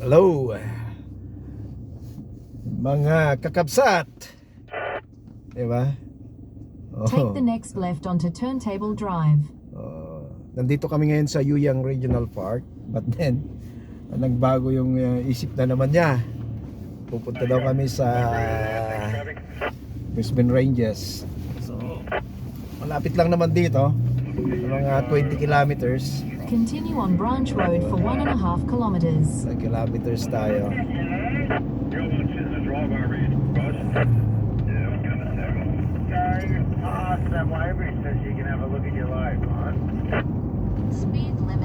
Hello mga kakabsat, diba? Take the next left onto Turntable Drive. Nandito kami ngayon sa Yuyang Regional Park, but then nagbago yung isip na naman niya. Pupunta daw kami sa Brisbane Ranges. So malapit lang naman dito, mga 20 kilometers. Continue on Branch Road for 1.5 kilometers. Sa kilometers tayo.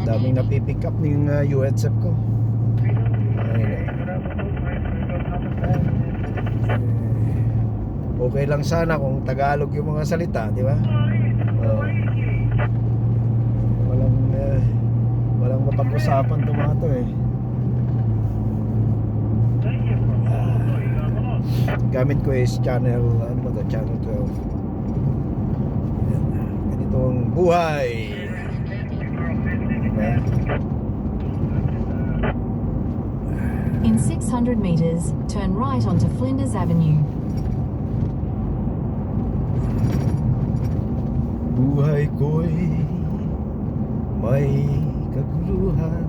Daming napipick up ng UHF ko. Okay lang sana kung Tagalog yung mga salita, di ba? Walang mapag-usapan tumato eh. Gamit ko is channel, ano ba ito? Channel 12. Ganitong buhay. Diba? In 600 meters, turn right onto Flinders Avenue. Buhay ko'y may kaguluhan,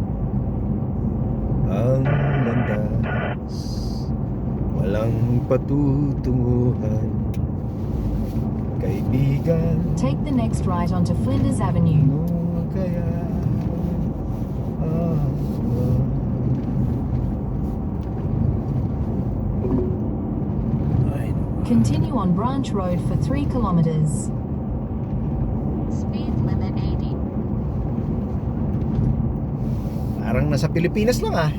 ang landas walang patutunguhan, kaibigan. Take the next right onto Flinders Avenue. Ano kaya Continue on Branch Road for 3 kilometers. Speed limit 80. Parang nasa Pilipinas lang ah,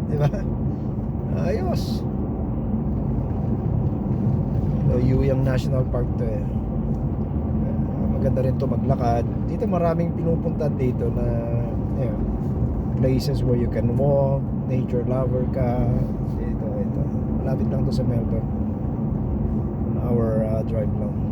di ba? Ayos. Yuyang National Park to eh. Maganda rin to maglakad. Dito maraming pinupunta dito na places where you can walk, nature lover ka. Ito. Malapit lang to sa Melbourne. An hour drive lang.